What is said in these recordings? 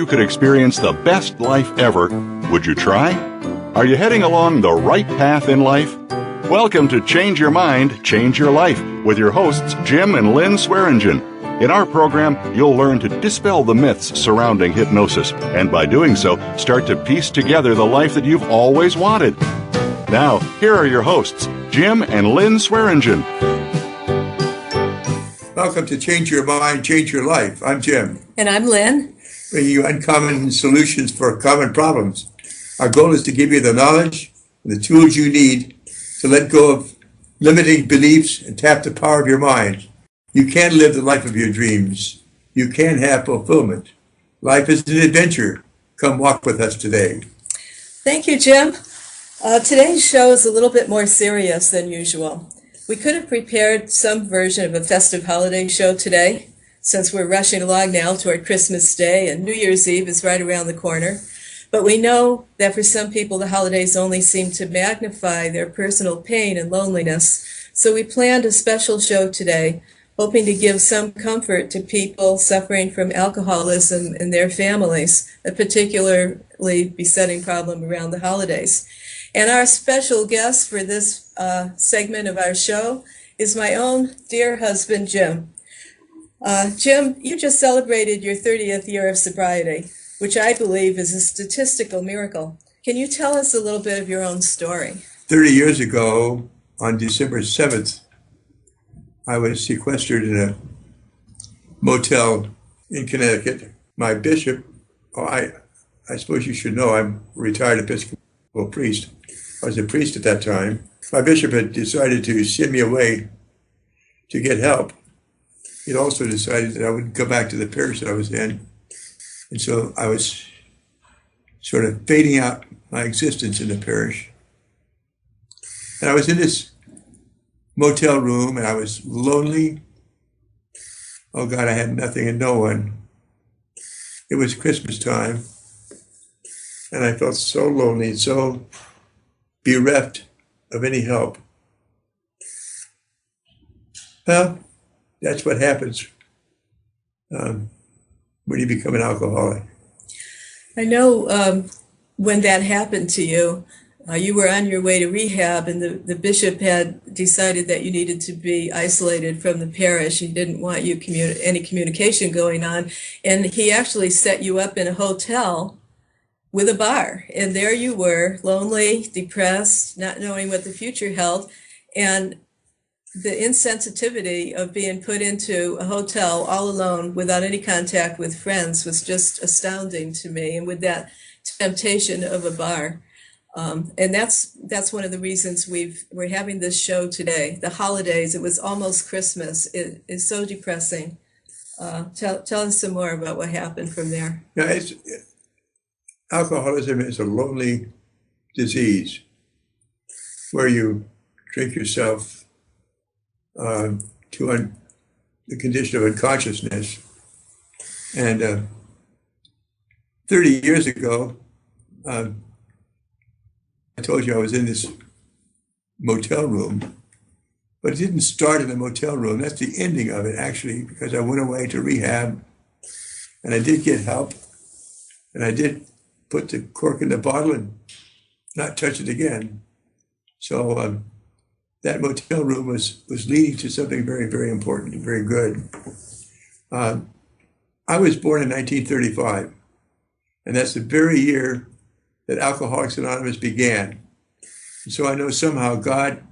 you could experience the best life ever, would you try? Are you heading along the right path in life? Welcome to Change Your Mind, Change Your Life with your hosts Jim and Lynn Swearingen. In our program, you'll learn to dispel the myths surrounding hypnosis, and by doing so, start to piece together the life that you've always wanted. Now, here are your hosts, Jim and Lynn Swearingen. Welcome to Change Your Mind, Change Your Life. I'm Jim. And I'm Lynn. Bringing you uncommon solutions for common problems. Our goal is to give you the knowledge and the tools you need to let go of limiting beliefs and tap the power of your mind. You can live the life of your dreams. You can have fulfillment. Life is an adventure. Come walk with us today. Thank you, Jim. Today's show is a little bit more serious than usual. We could have prepared some version of a festive holiday show today, since we're rushing along now toward Christmas Day and New Year's Eve is right around the corner. But we know that for some people, the holidays only seem to magnify their personal pain and loneliness. So we planned a special show today, hoping to give some comfort to people suffering from alcoholism and their families, a particularly besetting problem around the holidays. And our special guest for this segment of our show is my own dear husband, Jim. Jim, you just celebrated your 30th year of sobriety, which I believe is a statistical miracle. Can you tell us a little bit of your own story? 30 years ago, on December 7th, I was sequestered in a motel in Connecticut. My bishop, I suppose you should know, I'm a retired Episcopal priest. I was a priest at that time. My bishop had decided to send me away to get help. He'd also decided that I wouldn't go back to the parish that I was in. And so I was sort of fading out my existence in the parish. And I was in this motel room and I was lonely. Oh God, I had nothing and no one. It was Christmas time. And I felt so lonely and so bereft of any help. Well, that's what happens when you become an alcoholic. I know when that happened to you, you were on your way to rehab, and the bishop had decided that you needed to be isolated from the parish. He didn't want you any communication going on, and he actually set you up in a hotel with a bar. And there you were, lonely, depressed, not knowing what the future held, and the insensitivity of being put into a hotel all alone without any contact with friends was just astounding to me, and with that temptation of a bar. And that's one of the reasons we're having this show today. The holidays, it was almost Christmas. It is so depressing. Tell us some more about what happened from there. Yeah, alcoholism is a lonely disease where you drink yourself to the condition of unconsciousness. And 30 years ago, I told you I was in this motel room, but it didn't start in the motel room. That's the ending of it, actually, because I went away to rehab and I did get help and I did put the cork in the bottle and not touch it again. So that motel room was leading to something very, very important and very good. I was born in 1935, and that's the very year that Alcoholics Anonymous began. And so I know somehow God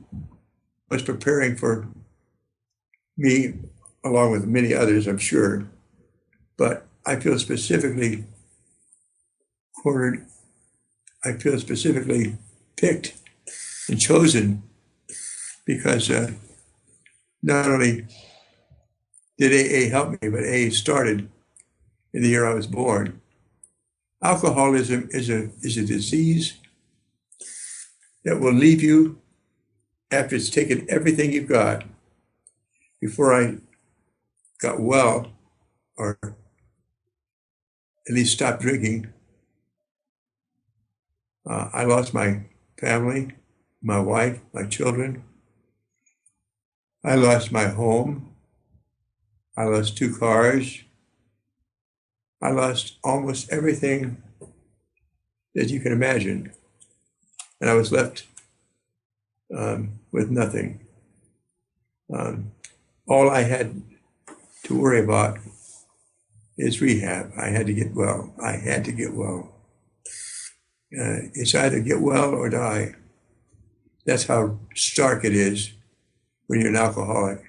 was preparing for me, along with many others, I'm sure. But I feel specifically cornered. I feel specifically picked and chosen because not only did AA help me, but AA started in the year I was born. Alcoholism is a disease that will leave you after it's taken everything you've got. Before I got well, or at least stopped drinking, I lost my family, my wife, my children. I lost my home. I lost 2 cars. I lost almost everything that you can imagine, and I was left with nothing. All I had to worry about is rehab. I had to get well. I had to get well. It's either get well or die. That's how stark it is when you're an alcoholic.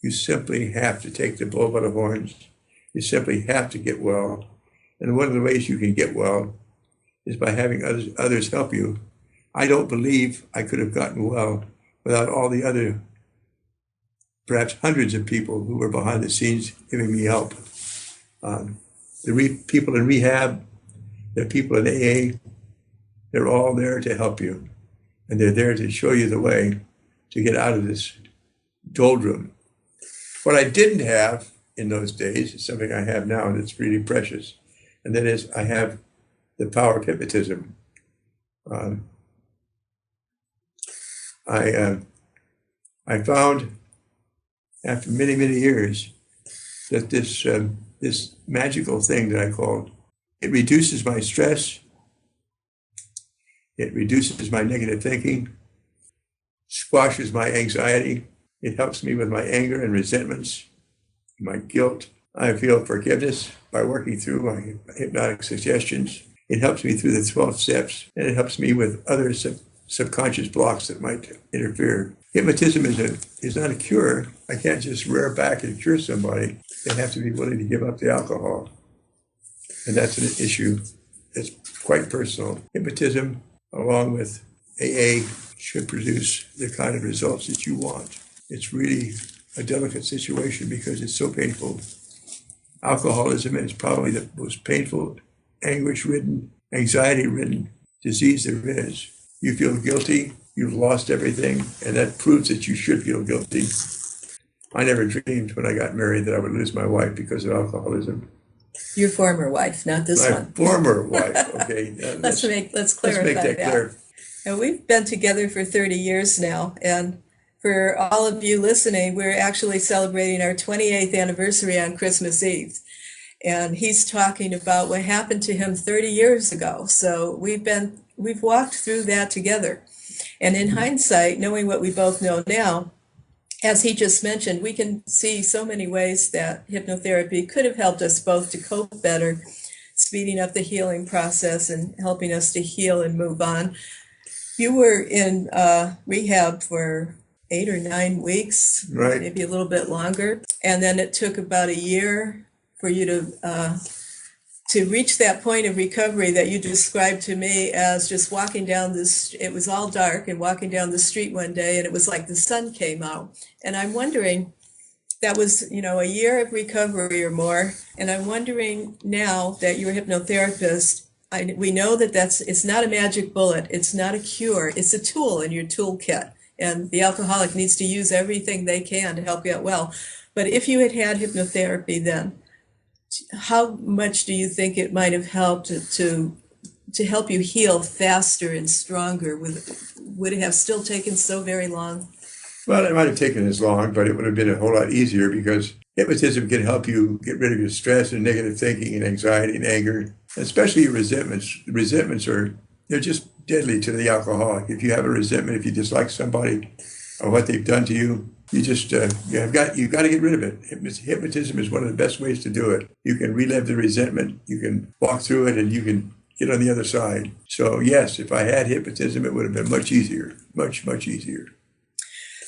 You simply have to take the bull by the horns. You simply have to get well. And one of the ways you can get well is by having others help you. I don't believe I could have gotten well without all the other, perhaps hundreds of people who were behind the scenes giving me help. The people in rehab, the people in AA, they're all there to help you. And they're there to show you the way to get out of this doldrum. What I didn't have in those days is something I have now, and it's really precious. And that is, I have the power of hypnotism. I found after many, many years that this magical thing that I called, it reduces my stress, it reduces my negative thinking, squashes my anxiety, it helps me with my anger and resentments, my guilt. I feel forgiveness by working through my hypnotic suggestions. It helps me through the 12 steps, and it helps me with other subconscious blocks that might interfere. Hypnotism is not a cure. I can't just rear back and cure somebody. They have to be willing to give up the alcohol. And that's an issue that's quite personal. Hypnotism, along with AA, should produce the kind of results that you want. It's really a delicate situation because it's so painful. Alcoholism is probably the most painful, anguish-ridden, anxiety-ridden disease there is. You feel guilty, you've lost everything, and that proves that you should feel guilty. I never dreamed when I got married that I would lose my wife because of alcoholism. Your former wife, not this My one. former wife, okay. Let's clarify let's make that clear. And we've been together for 30 years now, and for all of you listening, we're actually celebrating our 28th anniversary on Christmas Eve. And he's talking about what happened to him 30 years ago. So we've walked through that together. And in hindsight, knowing what we both know now, as he just mentioned, we can see so many ways that hypnotherapy could have helped us both to cope better, speeding up the healing process and helping us to heal and move on. You were in rehab for 8 or 9 weeks, right, maybe a little bit longer. And then it took about a year for you to reach that point of recovery that you described to me as just walking down this, it was all dark, and walking down the street one day, and it was like the sun came out. And I'm wondering, that was, a year of recovery or more. And I'm wondering now that you're a hypnotherapist, we know that it's not a magic bullet. It's not a cure. It's a tool in your toolkit. And the alcoholic needs to use everything they can to help get well. But if you had hypnotherapy then, how much do you think it might have helped to help you heal faster and stronger? Would it have still taken so very long? Well, it might have taken as long, but it would have been a whole lot easier because hypnotism can help you get rid of your stress and negative thinking and anxiety and anger, especially your resentments. Resentments they're just deadly to the alcoholic. If you have a resentment, if you dislike somebody or what they've done to you, you just you've got to get rid of it. Hypnotism is one of the best ways to do it. You can relive the resentment, you can walk through it, and you can get on the other side. So yes, if I had hypnotism, it would have been much easier, much, much easier.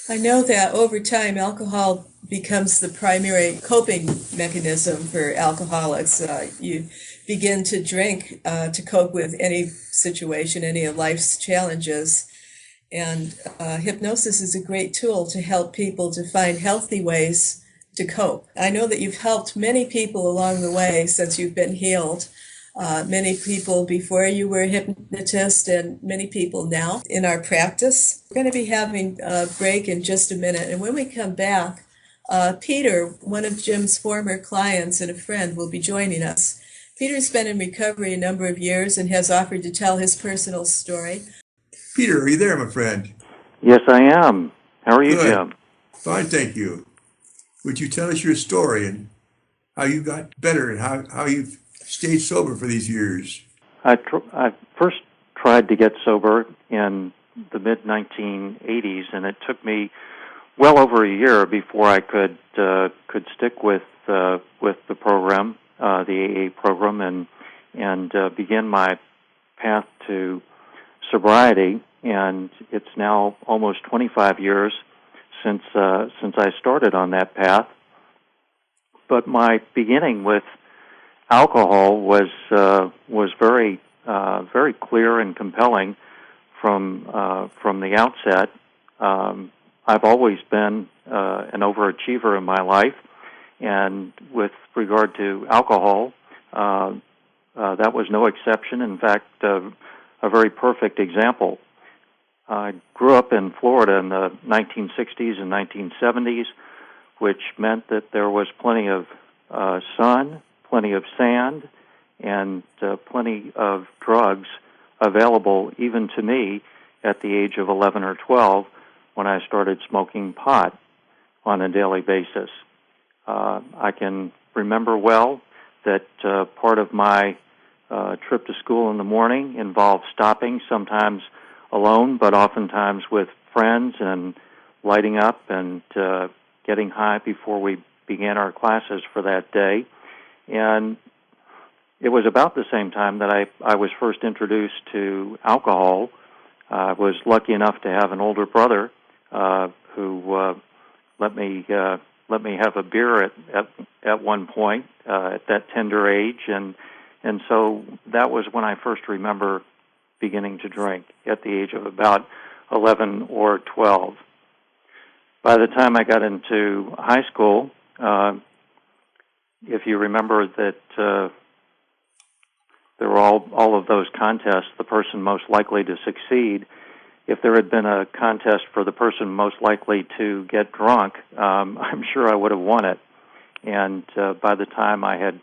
I know that over time, alcohol becomes the primary coping mechanism for alcoholics. You begin to drink to cope with any situation, any of life's challenges. And hypnosis is a great tool to help people to find healthy ways to cope. I know that you've helped many people along the way since you've been healed. Many people before you were a hypnotist, and many people now in our practice. We're going to be having a break in just a minute. And when we come back, Peter, one of Jim's former clients and a friend, will be joining us. Peter's been in recovery a number of years and has offered to tell his personal story. Peter, are you there, my friend? Yes, I am. How are you, Good. Jim? Fine, thank you. Would you tell us your story and how you got better and how you've stayed sober for these years. I first tried to get sober in the mid-1980s, and it took me well over a year before I could stick with the program, the AA program, and begin my path to sobriety. And it's now almost 25 years since I started on that path. But my beginning with alcohol was very very clear and compelling from the outset. I've always been an overachiever in my life, and with regard to alcohol, that was no exception. In fact, a very perfect example. I grew up in Florida in the 1960s and 1970s, which meant that there was plenty of sun, plenty of sand, and plenty of drugs available even to me at the age of 11 or 12 when I started smoking pot on a daily basis. I can remember well that part of my trip to school in the morning involved stopping, sometimes alone, but oftentimes with friends, and lighting up and getting high before we began our classes for that day. And it was about the same time that I was first introduced to alcohol. I was lucky enough to have an older brother who let me have a beer at one point at that tender age, and so that was when I first remember beginning to drink at the age of about 11 or 12. By the time I got into high school, if you remember that there were all of those contests, the person most likely to succeed. If there had been a contest for the person most likely to get drunk, I'm sure I would have won it. And by the time I had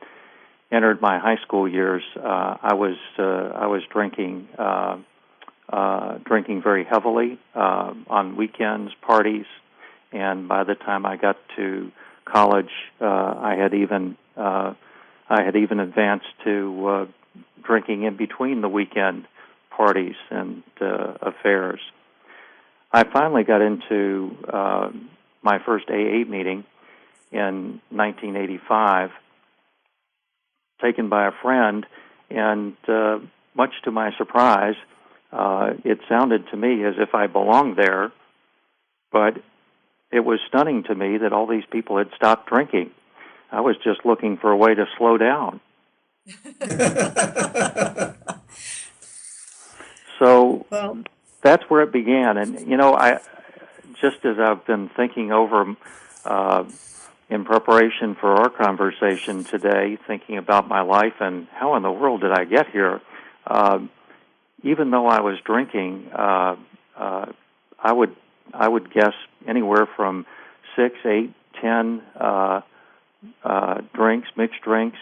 entered my high school years, I was drinking very heavily on weekends, parties, and by the time I got to college, I had even advanced to drinking in between the weekend parties and affairs. I finally got into my first AA meeting in 1985, taken by a friend, and much to my surprise, it sounded to me as if I belonged there, but it was stunning to me that all these people had stopped drinking. I was just looking for a way to slow down. So that's where it began. And, you know, just as I've been thinking over in preparation for our conversation today, thinking about my life and how in the world did I get here, even though I was drinking, I would guess anywhere from 6, 8, 10 drinks, mixed drinks,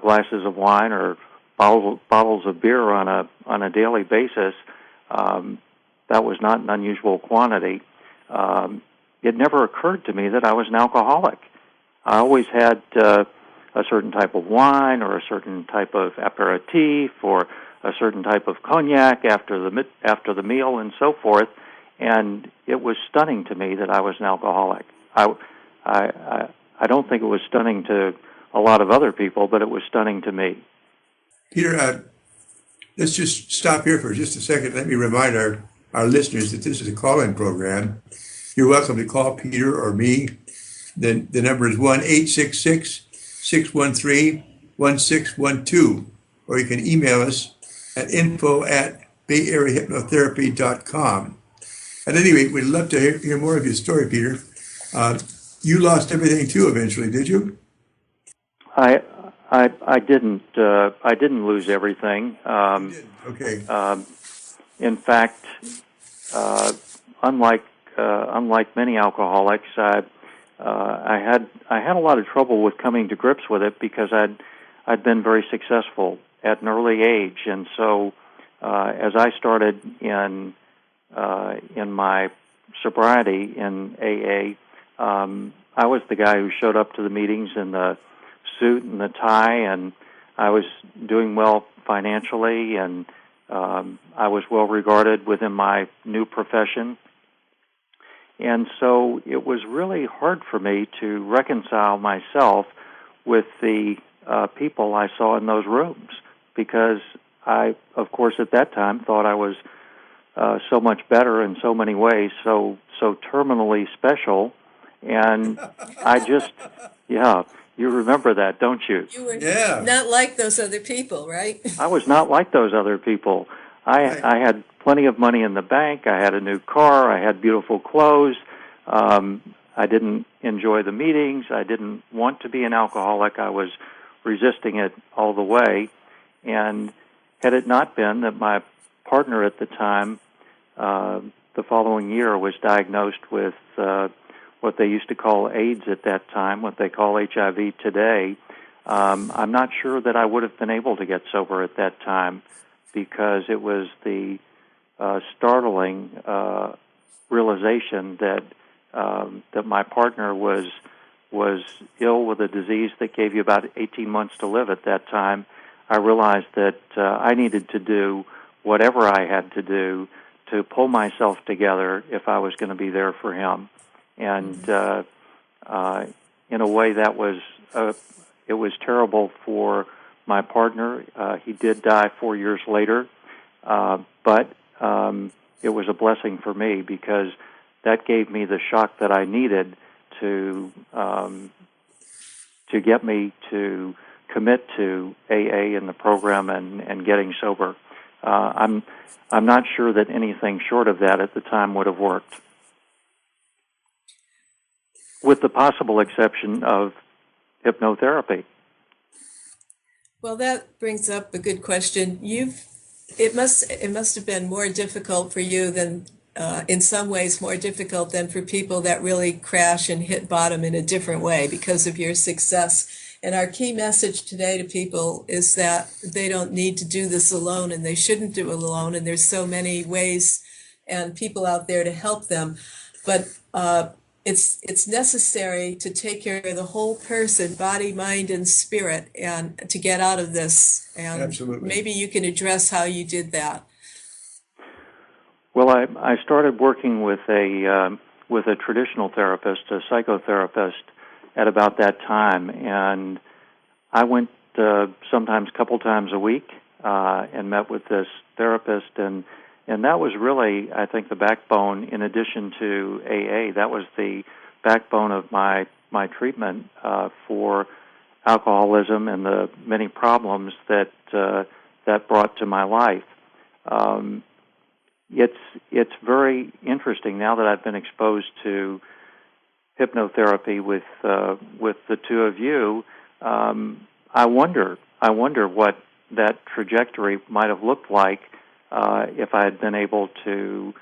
glasses of wine, or bottles of beer on a daily basis. That was not an unusual quantity. It never occurred to me that I was an alcoholic. I always had a certain type of wine, or a certain type of aperitif, or a certain type of cognac after the meal, and so forth. And it was stunning to me that I was an alcoholic. I don't think it was stunning to a lot of other people, but it was stunning to me. Peter, let's just stop here for just a second. Let me remind our listeners that this is a call-in program. You're welcome to call Peter or me. The number is 1-866-613-1612, or you can email us at info@bayareahypnotherapy.com. At any rate, we'd love to hear more of your story, Peter. You lost everything too eventually, did you? I didn't lose everything. Okay. In fact, unlike many alcoholics, I had a lot of trouble with coming to grips with it, because I'd been very successful at an early age, and so as I started in my sobriety in AA, I was the guy who showed up to the meetings in the suit and the tie, and I was doing well financially, and I was well regarded within my new profession. And so it was really hard for me to reconcile myself with the people I saw in those rooms, because I, of course, at that time thought I was so much better in so many ways, so terminally special, and I just, yeah, you remember that, don't you? You were not like those other people, right? I was not like those other people. I had plenty of money in the bank. I had a new car. I had beautiful clothes. I didn't enjoy the meetings. I didn't want to be an alcoholic. I was resisting it all the way. And had it not been that my partner at the time, the following year, was diagnosed with what they used to call AIDS at that time, what they call HIV today, I'm not sure that I would have been able to get sober at that time, because it was the startling realization that my partner was ill with a disease that gave you about 18 months to live at that time. I realized that I needed to do whatever I had to do to pull myself together if I was going to be there for him. And in a way, that was it was terrible for my partner. He did die 4 years later, but it was a blessing for me, because that gave me the shock that I needed to get me to commit to AA and the program and getting sober. I'm not sure that anything short of that at the time would have worked, with the possible exception of hypnotherapy. Well, that brings up a good question. It must have been more difficult for you than, in some ways, more difficult than for people that really crash and hit bottom in a different way because of your success. And our key message today to people is that they don't need to do this alone, and they shouldn't do it alone. And there's so many ways and people out there to help them. But it's necessary to take care of the whole person, body, mind, and spirit, and to get out of this. And Absolutely. Maybe you can address how you did that. Well, I started working with a traditional therapist, a psychotherapist, at about that time, and I went sometimes a couple times a week and met with this therapist, and that was really, I think, the backbone. In addition to AA, that was the backbone of my treatment for alcoholism and the many problems that brought to my life. It's very interesting now that I've been exposed to hypnotherapy with the two of you. I wonder what that trajectory might have looked like if I had been able to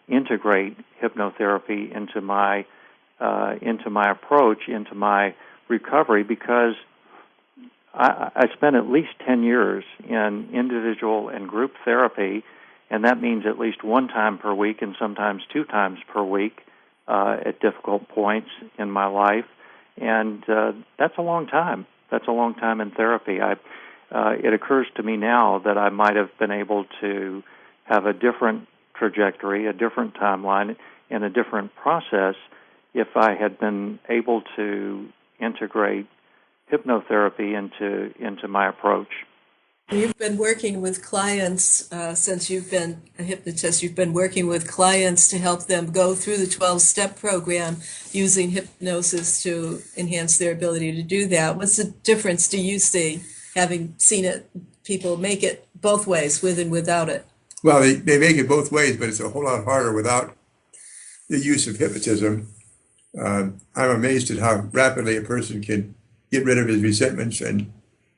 integrate hypnotherapy into my approach, into my recovery, because I spent at least 10 years in individual and group therapy, and that means at least one time per week and sometimes 2 times per week at difficult points in my life. And that's a long time. That's a long time in therapy. It occurs to me now that I might have been able to have a different trajectory, a different timeline, and a different process if I had been able to integrate hypnotherapy into my approach. You've been working with clients since you've been a hypnotist. You've been working with clients to help them go through the 12-step program using hypnosis to enhance their ability to do that. What's the difference do you see, having seen it, people make it both ways, with and without it? Well, they make it both ways, but it's a whole lot harder without the use of hypnotism. I'm amazed at how rapidly a person can get rid of his resentments and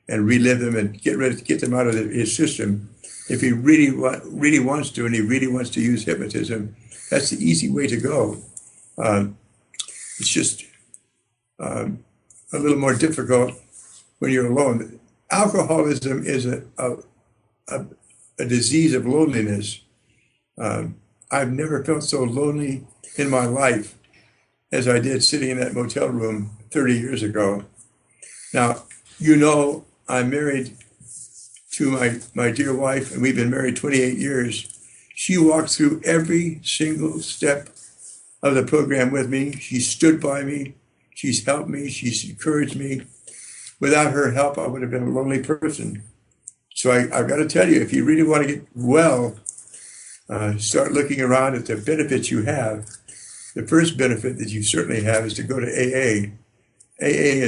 relive them and get them out of his system. If he really wants to, and he really wants to use hypnotism, that's the easy way to go. It's just a little more difficult when you're alone. Alcoholism is a disease of loneliness. I've never felt so lonely in my life as I did sitting in that motel room 30 years ago. Now, you know, I'm married to my dear wife, and we've been married 28 years. She walked through every single step of the program with me. She stood by me. She's helped me. She's encouraged me. Without her help, I would have been a lonely person. So I've got to tell you, if you really want to get well, start looking around at the benefits you have. The first benefit that you certainly have is to go to AA. AA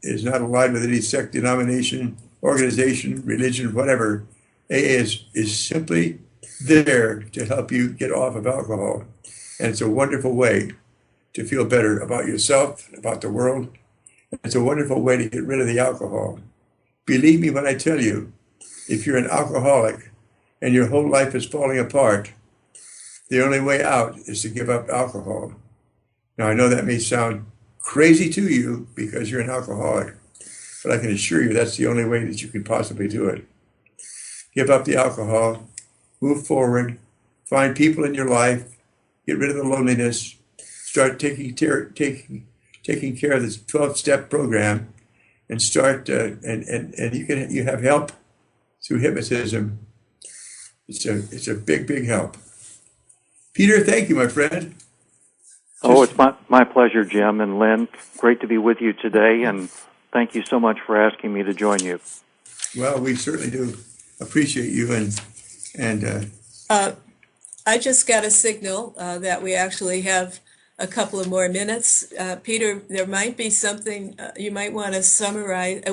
is not aligned with any sect, denomination, organization, religion, whatever. AA is simply there to help you get off of alcohol. And it's a wonderful way to feel better about yourself, about the world. It's a wonderful way to get rid of the alcohol. Believe me when I tell you, if you're an alcoholic and your whole life is falling apart, the only way out is to give up alcohol. Now, I know that may sound crazy to you because you're an alcoholic, but I can assure you that's the only way that you can possibly do it. Give up the alcohol, move forward, find people in your life, get rid of the loneliness, start taking care of this 12-step program, and start and you have help through hypnotism. It's a big help. Peter, thank you, my friend. Oh, it's my pleasure, Jim and Lynn. Great to be with you today, and thank you so much for asking me to join you. Well, we certainly do appreciate you, and I just got a signal that we actually have a couple of more minutes. Peter, there might be something you might want to summarize.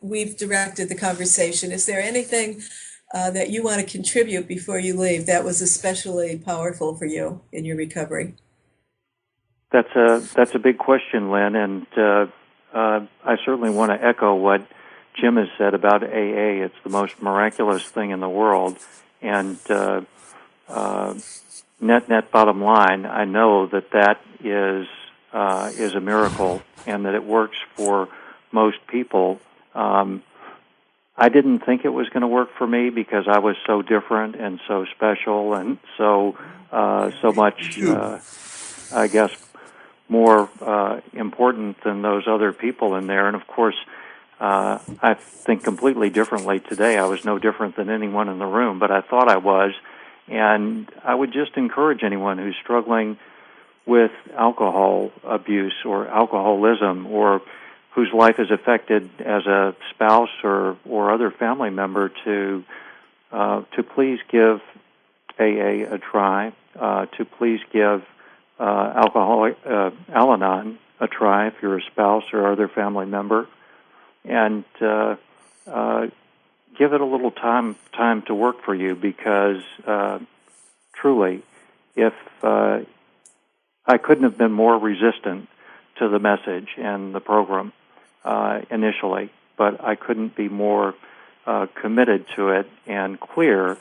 We've directed the conversation. Is there anything that you want to contribute before you leave that was especially powerful for you in your recovery? That's a big question, Lynn, and I certainly want to echo what Jim has said about AA. It's the most miraculous thing in the world, and net bottom line, I know that is a miracle, and that it works for most people. I didn't think it was going to work for me because I was so different and so special and so much, I guess, more important than those other people in there. And of course, I think completely differently today. I was no different than anyone in the room, but I thought I was. And I would just encourage anyone who's struggling with alcohol abuse or alcoholism, or whose life is affected as a spouse or other family member, to please give AA a try, to please give Al-Anon a try if you're a spouse or other family member, and give it a little time to work for you, because truly, if I couldn't have been more resistant to the message and the program initially, but I couldn't be more committed to it and clear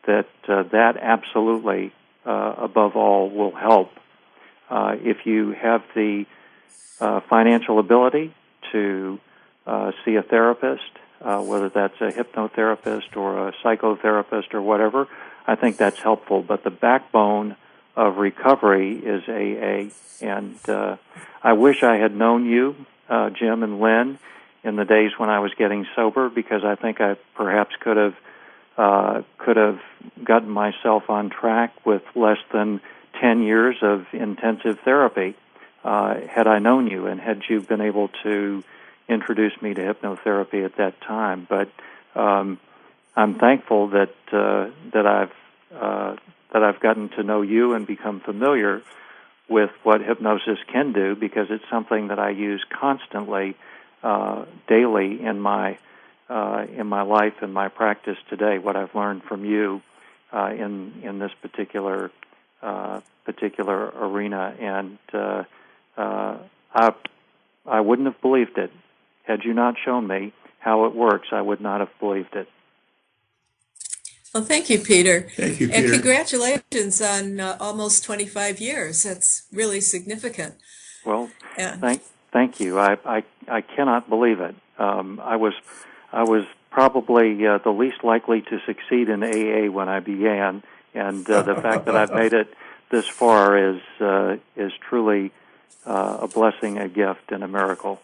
that that absolutely, above all, will help. If you have the financial ability to see a therapist, whether that's a hypnotherapist or a psychotherapist or whatever, I think that's helpful. But the backbone of recovery is AA. And I wish I had known you, Jim and Lynn, in the days when I was getting sober, because I think I perhaps could have gotten myself on track with less than 10 years of intensive therapy, had I known you and had you been able to introduce me to hypnotherapy at that time. But I'm thankful that I've gotten to know you and become familiar with what hypnosis can do, because it's something that I use constantly, daily in my life and my practice today. What I've learned from you in this particular arena, and I wouldn't have believed it had you not shown me how it works. I would not have believed it. Well, thank you, Peter. thank you, And Peter. congratulations on almost 25 years. That's really significant. Well, Yeah. thank you. I cannot believe it. I was probably the least likely to succeed in AA when I began, and the fact that I've made it this far is truly a blessing, a gift, and a miracle.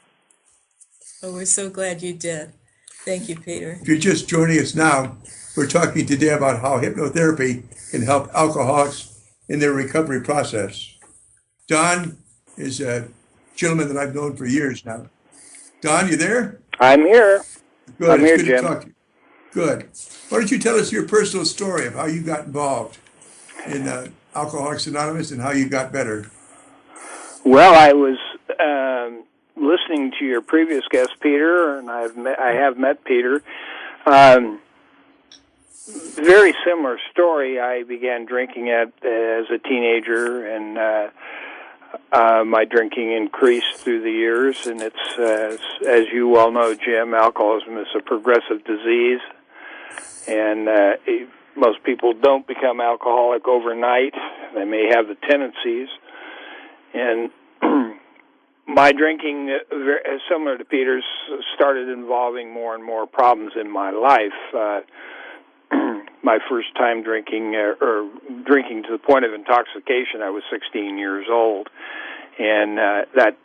Oh, we're so glad you did. Thank you, Peter. If you're just joining us now, we're talking today about how hypnotherapy can help alcoholics in their recovery process. Don is a gentleman that I've known for years now. Don, you there? I'm here. Good. I'm It's here, good Jim. to talk to you. Good. Why don't you tell us your personal story of how you got involved in Alcoholics Anonymous and how you got better? Well, I was listening to your previous guest, Peter, and I have met Peter. Very similar story. I began drinking as a teenager, and my drinking increased through the years. And it's as you well know, Jim, alcoholism is a progressive disease, and most people don't become alcoholic overnight. They may have the tendencies, and my drinking, similar to Peter's, started involving more and more problems in my life. My first time drinking, or drinking to the point of intoxication, I was 16 years old, and that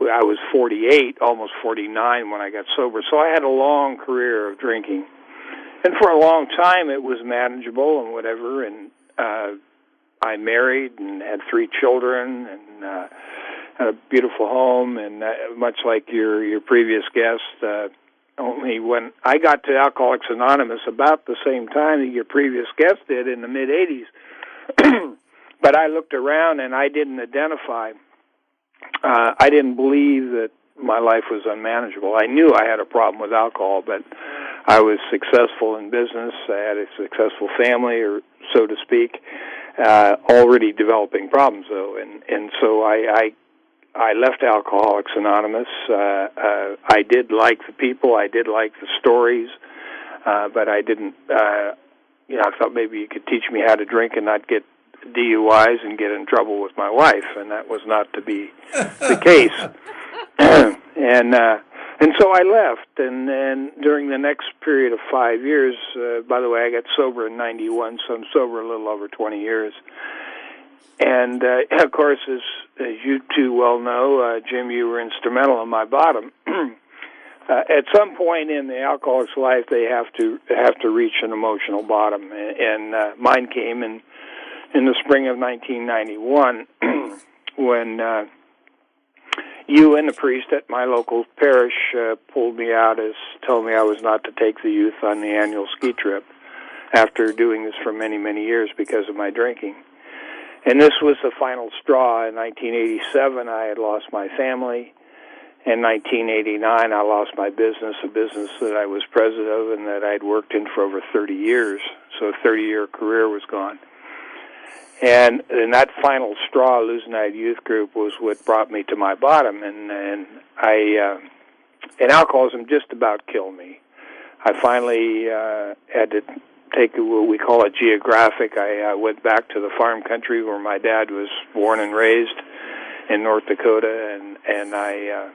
I was 48, almost 49 when I got sober. So I had a long career of drinking, and for a long time it was manageable and whatever. And I married and had 3 children and had a beautiful home. And much like your previous guest. Only when I got to Alcoholics Anonymous about the same time that your previous guest did in the mid-'80s. But I looked around and I didn't identify. I didn't believe that my life was unmanageable. I knew I had a problem with alcohol, but I was successful in business. I had a successful family, or so to speak, already developing problems, though. And so I left Alcoholics Anonymous. I did like the people. I did like the stories, but I didn't. I thought maybe you could teach me how to drink and not get DUIs and get in trouble with my wife, and that was not to be the case. And so I left, and then during the next period of 5 years. By the way, I got sober in '91, so I'm sober a little over 20 years. And, of course, as you two well know, Jim, you were instrumental in my bottom. At some point in the alcoholic's life, they have to reach an emotional bottom. And mine came in the spring of 1991 when you and the priest at my local parish pulled me out, told me I was not to take the youth on the annual ski trip after doing this for many, many years because of my drinking. And this was the final straw. In 1987, I had lost my family. In 1989, I lost my business, a business that I was president of and that I'd worked in for over 30 years. So a 30-year career was gone. And that final straw, Luzonite Youth Group, was what brought me to my bottom. And alcoholism just about killed me. I finally had to take what we call a geographic. I went back to the farm country where my dad was born and raised in North Dakota, and I,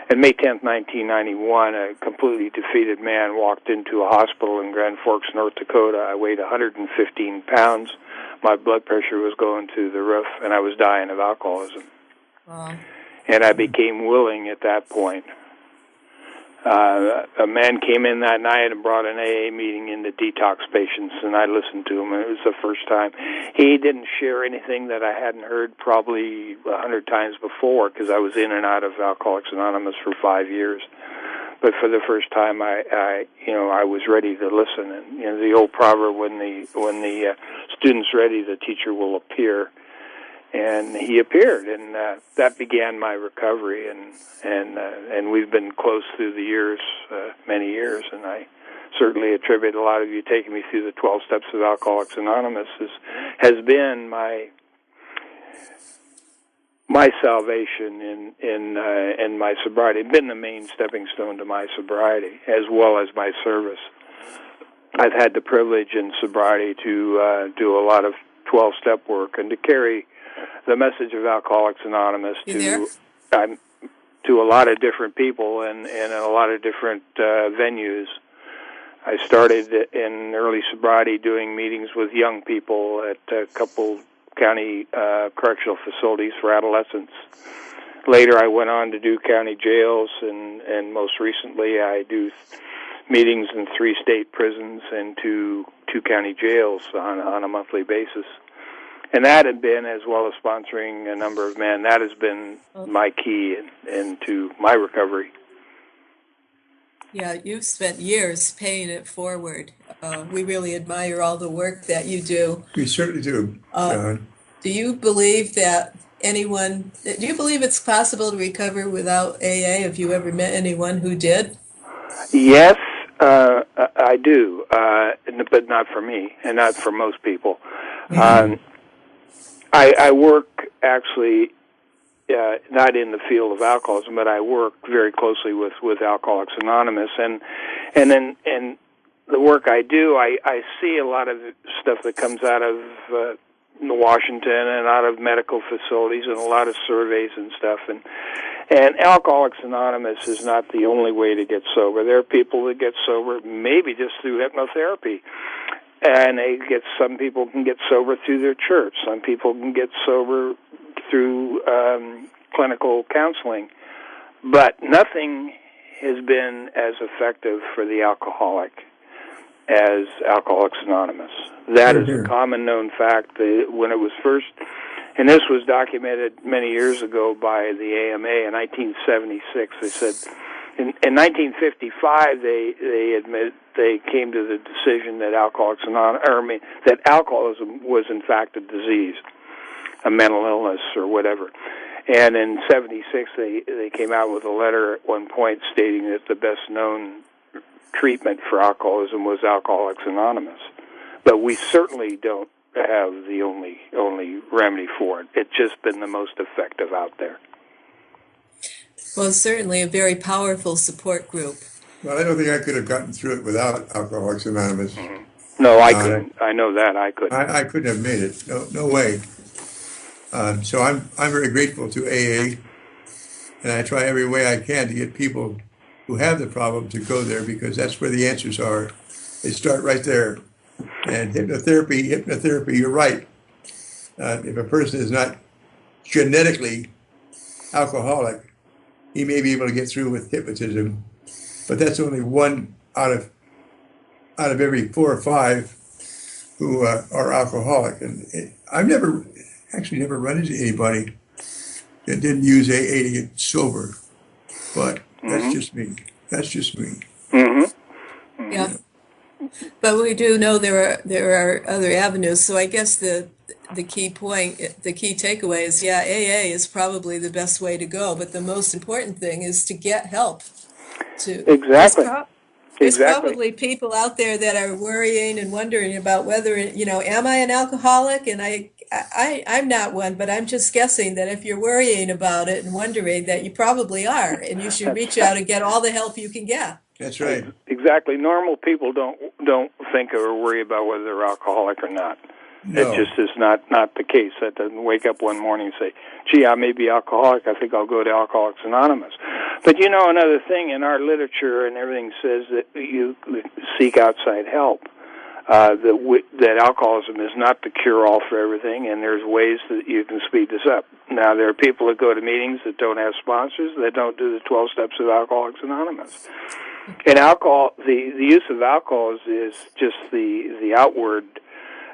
on May 10th, 1991, a completely defeated man walked into a hospital in Grand Forks, North Dakota. I weighed 115 pounds. My blood pressure was going to the roof, and I was dying of alcoholism. Wow. And I became willing at that point. A man came in that night and brought an AA meeting into detox patients, and I listened to him, and it was the first time. He didn't share anything that I hadn't heard probably 100 times before, because I was in and out of Alcoholics Anonymous for 5 years. But for the first time, I was ready to listen. And the old proverb, when the student's ready, the teacher will appear. And he appeared, and that began my recovery, and we've been close through the years, many years, and I certainly attribute a lot of you taking me through the 12 steps of Alcoholics Anonymous has been my salvation in my sobriety. It's been the main stepping stone to my sobriety, as well as my service. I've had the privilege in sobriety to do a lot of 12-step work and to carry the message of Alcoholics Anonymous to a lot of different people and in a lot of different venues. I started in early sobriety doing meetings with young people at a couple county correctional facilities for adolescents. later I went on to do county jails, and most recently I do meetings in 3 state prisons and 2 county jails on a monthly basis. And that had been, as well as sponsoring a number of men, that has been my key into my recovery. Yeah, you've spent years paying it forward. We really admire all the work that you do. We certainly do. Do you believe that do you believe it's possible to recover without AA? Have you ever met anyone who did? Yes, I do, but not for me, and not for most people. I work actually not in the field of alcoholism, but I work very closely with Alcoholics Anonymous, and the work I do, I see a lot of stuff that comes out of Washington and out of medical facilities, and a lot of surveys and stuff, and Alcoholics Anonymous is not the only way to get sober. There are people that get sober maybe just through hypnotherapy. And some people can get sober through their church. Some people can get sober through clinical counseling. But nothing has been as effective for the alcoholic as Alcoholics Anonymous. That is a common known fact. When it was first, and this was documented many years ago by the AMA in 1976, they said, in 1955, they came to the decision that that alcoholism was in fact a disease, a mental illness or whatever. And in '76, they came out with a letter at one point stating that the best known treatment for alcoholism was Alcoholics Anonymous. But we certainly don't have the only remedy for it. It's just been the most effective out there. Well, certainly a very powerful support group. Well, I don't think I could have gotten through it without Alcoholics Anonymous. Mm-hmm. No, I couldn't. I know that I couldn't. I couldn't have made it. No way. So I'm very grateful to AA, and I try every way I can to get people who have the problem to go there, because that's where the answers are. They start right there. And hypnotherapy, you're right. If a person is not genetically alcoholic, he may be able to get through with hypnotism, but that's only one out of every 4 or 5 who are alcoholic. And I've never run into anybody that didn't use AA to get sober, but that's just me. Mm-hmm. Yeah, but we do know there are other avenues. So I guess the key takeaway is, AA is probably the best way to go, but the most important thing is to get help. Exactly. There's probably people out there that are worrying and wondering about whether, am I an alcoholic? And I'm not one, but I'm just guessing that if you're worrying about it and wondering, that you probably are, and you should reach out and get all the help you can get. That's right. Exactly. Normal people don't think or worry about whether they're alcoholic or not. No. It just is not the case. That doesn't wake up one morning and say, gee, I may be alcoholic, I think I'll go to Alcoholics Anonymous. But another thing, in our literature and everything says that you seek outside help, that alcoholism is not the cure-all for everything, and there's ways that you can speed this up. Now, there are people that go to meetings that don't have sponsors, that don't do the 12 steps of Alcoholics Anonymous. And alcohol, the use of alcohol is just the outward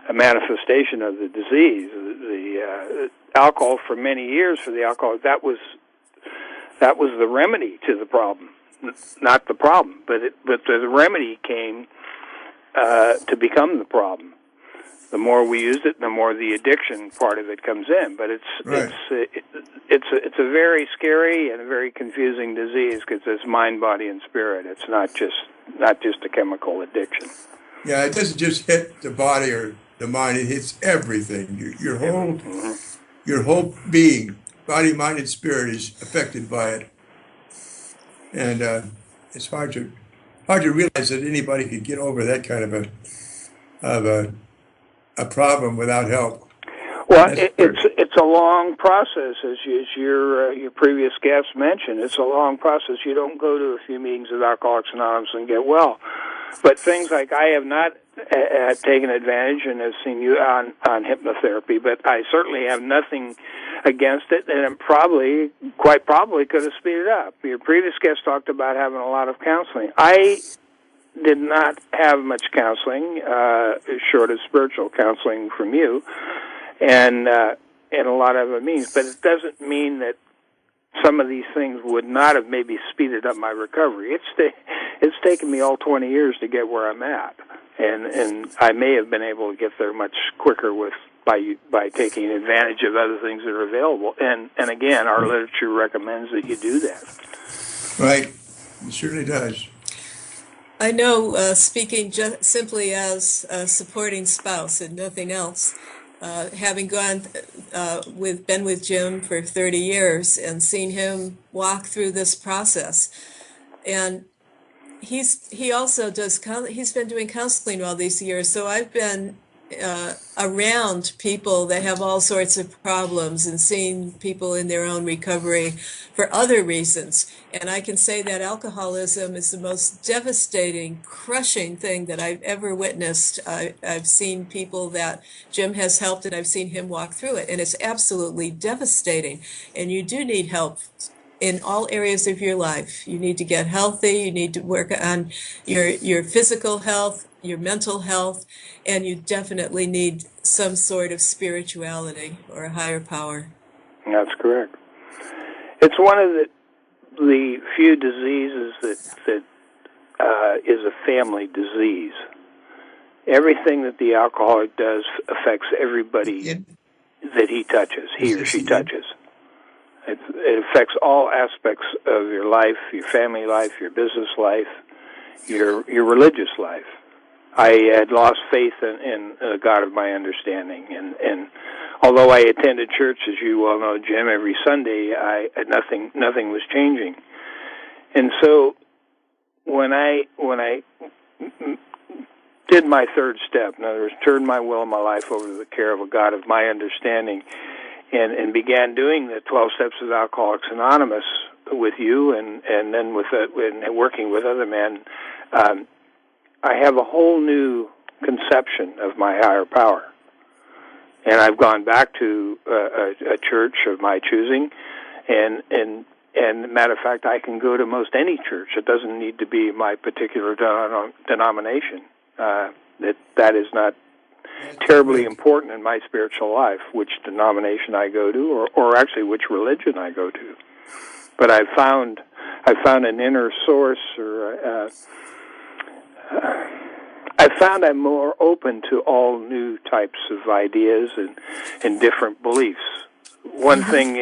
a manifestation of the disease. The alcohol, for many years, for the alcohol, that was the remedy to the problem, not the problem, but the remedy came to become the problem. The more we used it, the more the addiction part of it comes in. But it's a very scary and a very confusing disease, because it's mind, body, and spirit. It's not just a chemical addiction. Yeah, it doesn't just hit the body or the mind; it hits everything. Your whole being, body, mind, and spirit, is affected by it. And it's hard to realize that anybody could get over that kind of a problem without help. Well, it's a long process, as your previous guest mentioned. It's a long process. You don't go to a few meetings of Alcoholics Anonymous and get well. But things like I have not taken advantage and have seen you on hypnotherapy, but I certainly have nothing against it, and it quite probably could have speeded up. Your previous guest talked about having a lot of counseling. I did not have much counseling, short of spiritual counseling from you, and a lot of it means, but it doesn't mean that some of these things would not have maybe speeded up my recovery. It's taken me all 20 years to get where I'm at, and I may have been able to get there much quicker by taking advantage of other things that are available. And again, our literature recommends that you do that. Right, it certainly does. I know, speaking just simply as a supporting spouse and nothing else, having been with Jim for 30 years and seen him walk through this process, and he also he's been doing counseling all these years, so I've been around people that have all sorts of problems and seeing people in their own recovery for other reasons. And I can say that alcoholism is the most devastating, crushing thing that I've ever witnessed. I've seen people that Jim has helped, and I've seen him walk through it, and it's absolutely devastating. And you do need help in all areas of your life. You need to get healthy, you need to work on your physical health, your mental health, and you definitely need some sort of spirituality or a higher power. That's correct. It's one of the few diseases that is a family disease. Everything that the alcoholic does affects everybody that he or she touches. It affects all aspects of your life, your family life, your business life, your religious life. I had lost faith in a God of my understanding, and although I attended church, as you well know, Jim, every Sunday, nothing was changing. And so when I did my third step, in other words, turned my will and my life over to the care of a God of my understanding, and began doing the 12 Steps of Alcoholics Anonymous with you, and then and working with other men, I have a whole new conception of my higher power. And I've gone back to a church of my choosing, and matter of fact, I can go to most any church. It doesn't need to be my particular denomination. That is not terribly important in my spiritual life, which denomination I go to, or actually which religion I go to. But I found an inner source, or I found I'm more open to all new types of ideas and different beliefs. One thing,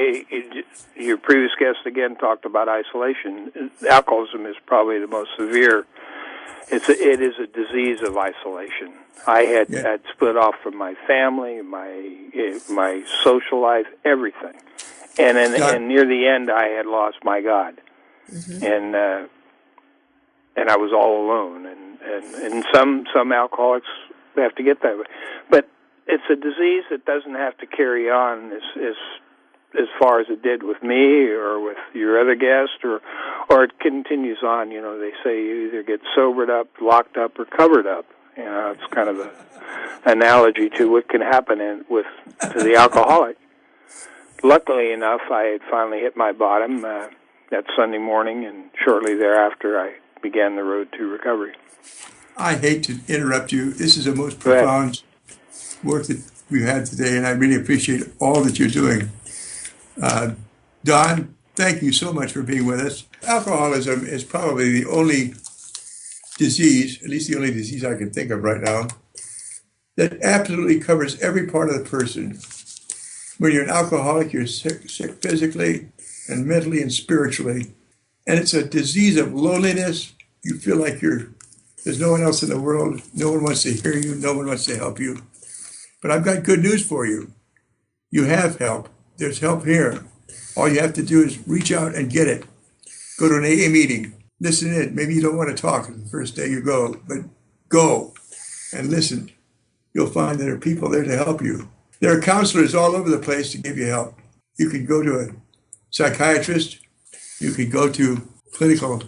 your previous guest again talked about isolation. Alcoholism is probably the most severe. It is a disease of isolation. I had split off from my family, my social life, everything, and near the end, I had lost my God, and I was all alone. And some alcoholics have to get that way, but it's a disease that doesn't have to carry on as far as it did with me or with your other guest, or it continues on. You know, they say you either get sobered up, locked up, or covered up. You know, it's kind of an analogy to what can happen to the alcoholic. Luckily enough, I had finally hit my bottom that Sunday morning, and shortly thereafter, I began the road to recovery. I hate to interrupt you. This is the most profound work that we've had today, and I really appreciate all that you're doing. Don, thank you so much for being with us. Alcoholism is probably the only disease, at least the only disease I can think of right now, that absolutely covers every part of the person. When you're an alcoholic, you're sick physically and mentally and spiritually. And it's a disease of loneliness. You feel like there's no one else in the world. No one wants to hear you. No one wants to help you. But I've got good news for you. You have help. There's help here. All you have to do is reach out and get it. Go to an AA meeting. Listen in. Maybe you don't want to talk the first day you go, but go and listen. You'll find there are people there to help you. There are counselors all over the place to give you help. You can go to a psychiatrist. You can go to clinical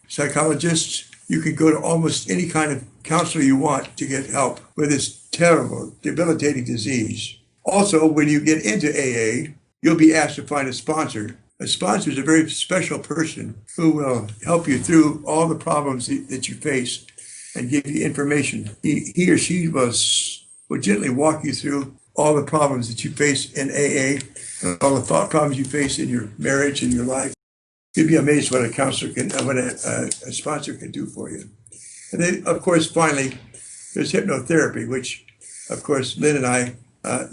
psychologists. You can go to almost any kind of counselor you want to get help with this terrible, debilitating disease. Also, when you get into AA, you'll be asked to find a sponsor. A sponsor is a very special person who will help you through all the problems that you face and give you information. He or she will gently walk you through all the problems that you face in AA and all the thought problems you face in your marriage and your life. You'd be amazed what a counselor can, what a sponsor can do for you. And then, of course, finally, there's hypnotherapy, which, of course, Lynn and I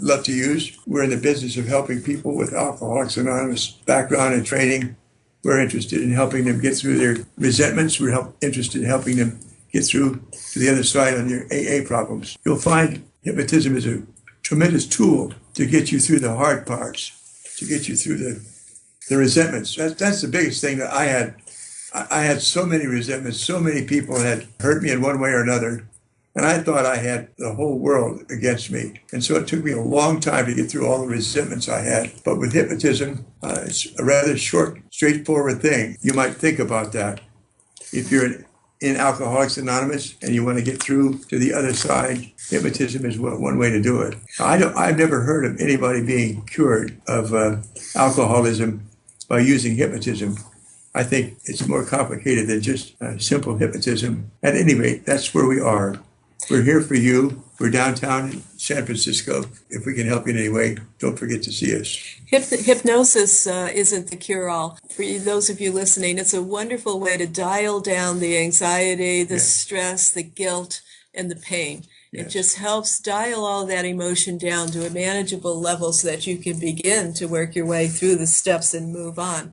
love to use. We're in the business of helping people with Alcoholics Anonymous background and training. We're interested in helping them get through their resentments. We're interested in helping them get through to the other side on their AA problems. You'll find hypnotism is a tremendous tool to get you through the hard parts, to get you through the resentments. That's the biggest thing that I had. I had so many resentments. So many people had hurt me in one way or another. And I thought I had the whole world against me. And so it took me a long time to get through all the resentments I had. But with hypnotism, it's a rather short, straightforward thing. You might think about that. If you're in Alcoholics Anonymous and you want to get through to the other side, hypnotism is one way to do it. I've never heard of anybody being cured of alcoholism by using hypnotism. I think it's more complicated than just simple hypnotism. At any rate, that's where we are. We're here for you. We're downtown in San Francisco. If we can help you in any way, don't forget to see us. Hypnosis isn't the cure-all. For those of you listening, it's a wonderful way to dial down the anxiety, the stress, the guilt, and the pain. It just helps dial all that emotion down to a manageable level so that you can begin to work your way through the steps and move on.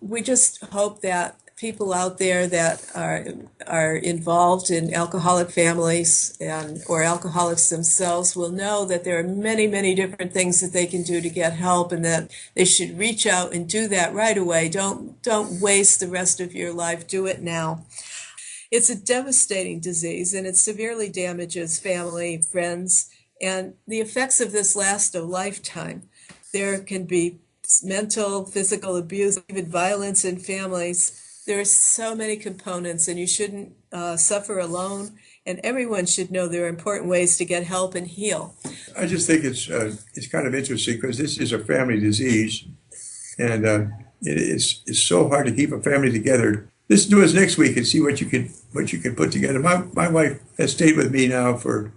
We just hope that people out there that are involved in alcoholic families or alcoholics themselves will know that there are many, many different things that they can do to get help, and that they should reach out and do that right away. Don't waste the rest of your life. Do it now. It's a devastating disease, and it severely damages family, friends, and the effects of this last a lifetime. There can be mental, physical abuse, even violence in families. There are so many components, and you shouldn't suffer alone, and everyone should know there are important ways to get help and heal. I just think it's kind of interesting because this is a family disease, and it's so hard to keep a family together. Listen to us next week and see what you can put together. My wife has stayed with me now for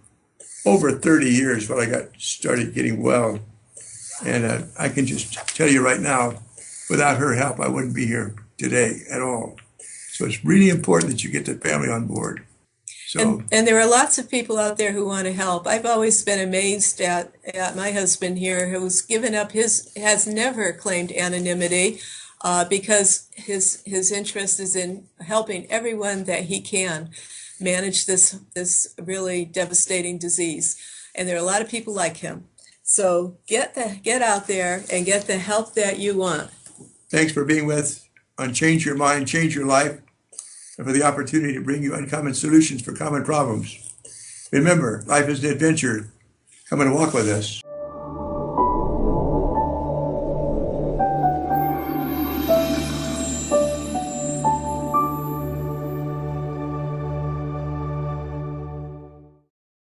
over 30 years when I got started getting well, and I can just tell you right now, without her help, I wouldn't be here today at all. So it's really important that you get the family on board. So and there are lots of people out there who want to help. I've always been amazed at my husband here, who's given up has never claimed anonymity because his interest is in helping everyone that he can manage this really devastating disease. And there are a lot of people like him. So get out there and get the help that you want. Thanks for being with on Change Your Mind, Change Your Life, and for the opportunity to bring you uncommon solutions for common problems. Remember, life is an adventure. Come and walk with us.